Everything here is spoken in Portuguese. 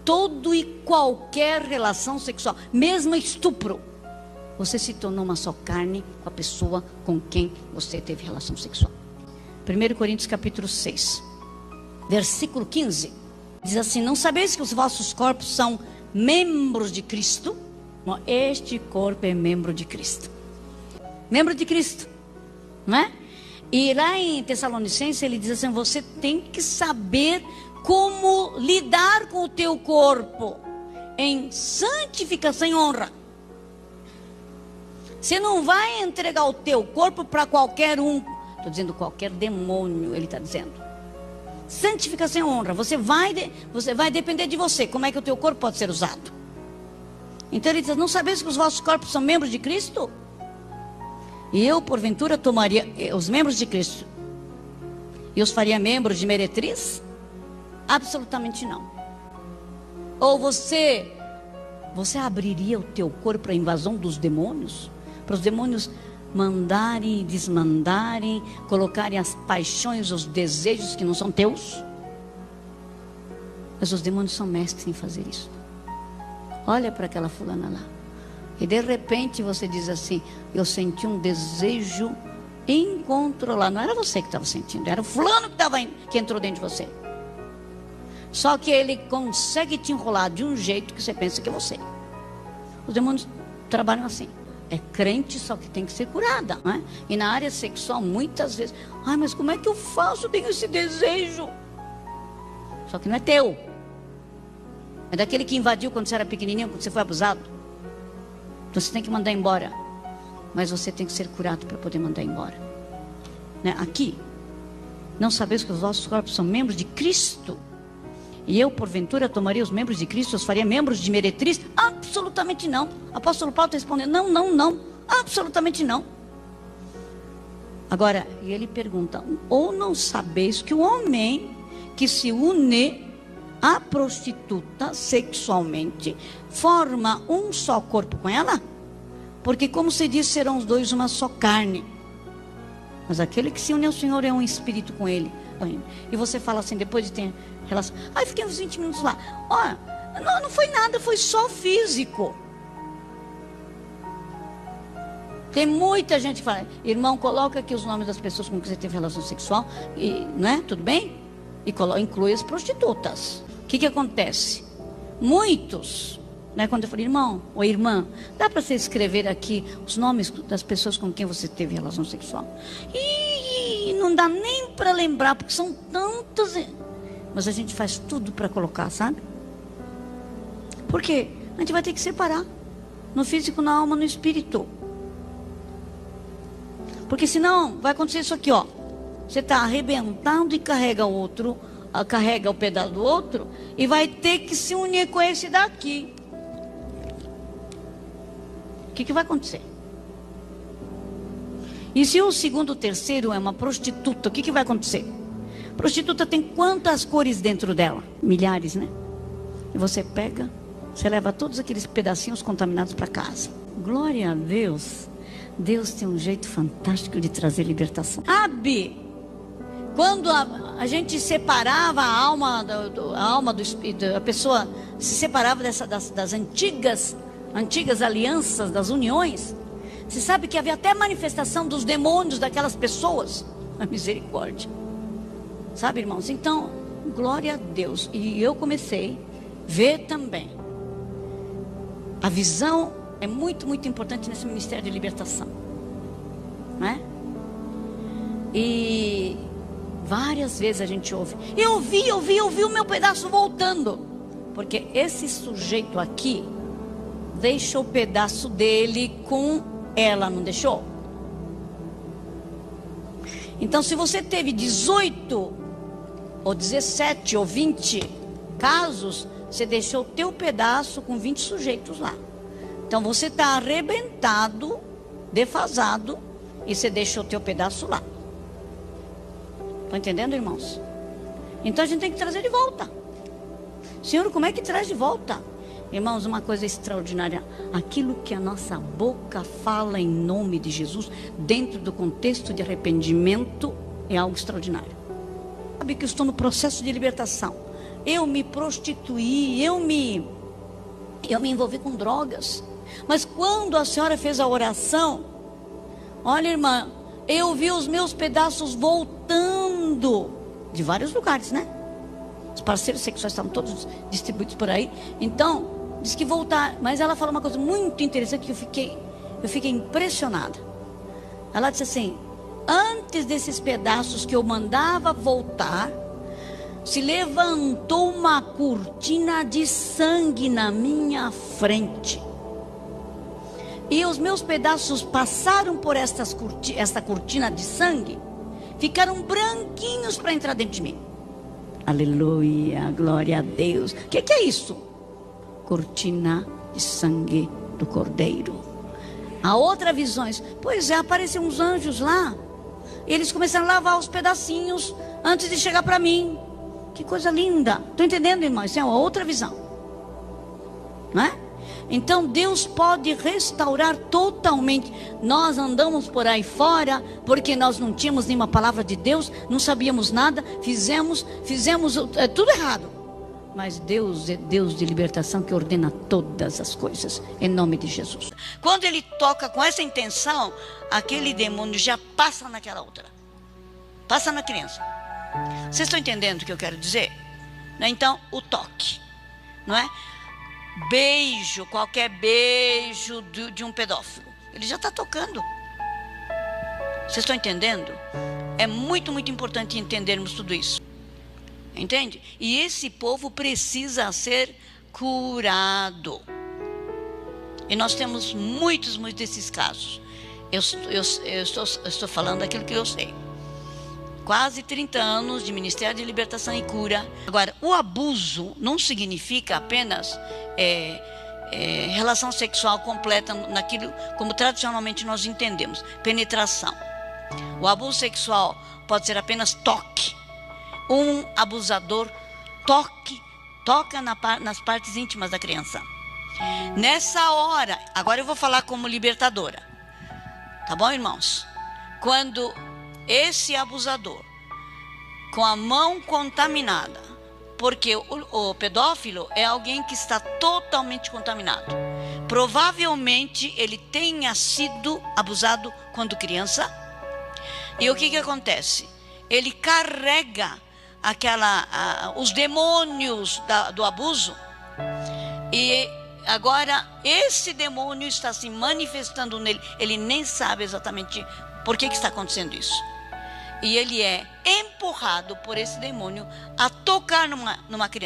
todo e qualquer relação sexual, mesmo estupro. Você se tornou uma só carne com a pessoa com quem você teve relação sexual. 1 Coríntios capítulo 6, versículo 15. Diz assim: não sabeis que os vossos corpos são membros de Cristo? Este corpo é membro de Cristo. Membro de Cristo, não é? E lá em Tessalonicenses ele diz assim: você tem que saber como lidar com o teu corpo em santificação e honra. Você não vai entregar o teu corpo para qualquer um. Estou dizendo qualquer demônio, ele está dizendo. Santificação e honra. Você vai depender de você. Como é que o teu corpo pode ser usado? Então ele diz: não sabeis que os vossos corpos são membros de Cristo? E eu, porventura, tomaria os membros de Cristo e os faria membros de meretriz? Absolutamente não. Ou você abriria o teu corpo para a invasão dos demônios? Para os demônios mandarem, desmandarem, colocarem as paixões, os desejos que não são teus? Mas os demônios são mestres em fazer isso. Olha para aquela fulana lá. E de repente você diz assim: eu senti um desejo incontrolável. Não era você que estava sentindo, era o fulano que entrou dentro de você. Só que ele consegue te enrolar de um jeito que você pensa que é você. Os demônios trabalham assim. É crente, só que tem que ser curada, não é? E na área sexual, muitas vezes: ai, mas como é que eu faço? Eu tenho esse desejo. Só que não é teu. É daquele que invadiu quando você era pequenininho, quando você foi abusado. Então você tem que mandar embora. Mas você tem que ser curado para poder mandar embora, né? Aqui: não sabeis que os vossos corpos são membros de Cristo? E eu, porventura, tomaria os membros de Cristo, os faria membros de meretriz? Absolutamente não. Apóstolo Paulo está respondendo: não, absolutamente não. Agora, e ele pergunta: ou não sabeis que o homem que se une à prostituta sexualmente forma um só corpo com ela? Porque, como se diz, serão os dois uma só carne. Mas aquele que se une ao Senhor é um espírito com ele. E você fala assim, depois de ter relação: ai, fiquei uns 20 minutos lá. Olha, não foi nada, foi só físico. Tem muita gente que fala: irmão, coloca aqui os nomes das pessoas com quem você teve relação sexual, e, não é? Tudo bem? E inclui as prostitutas. O que acontece? Muitos, né, quando eu falei: irmão ou irmã, dá para você escrever aqui os nomes das pessoas com quem você teve relação sexual? E não dá nem para lembrar, porque são tantas. Mas a gente faz tudo para colocar, sabe? Por quê? A gente vai ter que separar no físico, na alma, no espírito. Porque senão vai acontecer isso aqui, ó. Você está arrebentando e carrega o pedaço do outro, e vai ter que se unir com esse daqui. O que vai acontecer? E se o segundo, o terceiro é uma prostituta, o que vai acontecer? Prostituta tem quantas cores dentro dela? Milhares, né? E você pega, você leva todos aqueles pedacinhos contaminados para casa. Glória a Deus. Deus tem um jeito fantástico de trazer libertação. Quando a gente separava a alma do espírito, a pessoa se separava das antigas alianças, das uniões. Você sabe que havia até manifestação dos demônios daquelas pessoas. A misericórdia. Sabe, irmãos? Então, glória a Deus. E eu comecei a ver também. A visão é muito, muito importante nesse ministério de libertação, não é? E várias vezes a gente ouve: eu vi o meu pedaço voltando. Porque esse sujeito aqui deixou o pedaço dele com ela, não deixou? Então, se você teve 18 ou 17 ou 20 casos, você deixou o teu pedaço com 20 sujeitos lá. Então você está arrebentado, defasado, e você deixou o teu pedaço lá. Estão entendendo, irmãos? Então a gente tem que trazer de volta. Senhor, como é que traz de volta? Irmãos, uma coisa extraordinária: aquilo que a nossa boca fala em nome de Jesus, dentro do contexto de arrependimento, é algo extraordinário. Sabe que eu estou no processo de libertação. eu me prostituí, eu me envolvi com drogas. Mas quando a senhora fez a oração, olha, irmã, eu vi os meus pedaços voltando de vários lugares, né? Os parceiros sexuais estavam todos distribuídos por aí. Então, diz que voltar. Mas ela falou uma coisa muito interessante que eu fiquei impressionada. Ela disse assim: antes desses pedaços que eu mandava voltar, se levantou uma cortina de sangue na minha frente. E os meus pedaços passaram por esta cortina de sangue, ficaram branquinhos para entrar dentro de mim. Aleluia, glória a Deus. O que é isso? Cortina de sangue do Cordeiro. A outra visão, pois é, apareceram uns anjos lá. Eles começaram a lavar os pedacinhos antes de chegar para mim. Que coisa linda. Estou entendendo, irmão? Isso é uma outra visão, não é? Então Deus pode restaurar totalmente. Nós andamos por aí fora porque nós não tínhamos nenhuma palavra de Deus, não sabíamos nada, fizemos tudo errado. Mas Deus é Deus de libertação, que ordena todas as coisas, em nome de Jesus. Quando Ele toca com essa intenção, aquele demônio já passa naquela outra, passa na criança. Vocês estão entendendo o que eu quero dizer? Então, o toque, não é? Beijo, qualquer beijo de um pedófilo, ele já está tocando. Vocês estão entendendo? É muito, muito importante entendermos tudo isso. Entende? E esse povo precisa ser curado. E nós temos muitos desses casos. Eu estou falando daquilo que eu sei. Quase 30 anos de Ministério de Libertação e Cura. Agora, o abuso não significa apenas relação sexual completa naquilo como tradicionalmente nós entendemos, penetração. O abuso sexual pode ser apenas toque. Um abusador toca nas partes íntimas da criança. Nessa hora, agora eu vou falar como libertadora. Tá bom, irmãos? Quando esse abusador, com a mão contaminada, porque o pedófilo é alguém que está totalmente contaminado. Provavelmente ele tenha sido abusado quando criança. E o que acontece? Ele carrega os demônios do abuso. E agora esse demônio está se manifestando nele. Ele nem sabe exatamente por que está acontecendo isso. E ele é empurrado por esse demônio a tocar numa criança.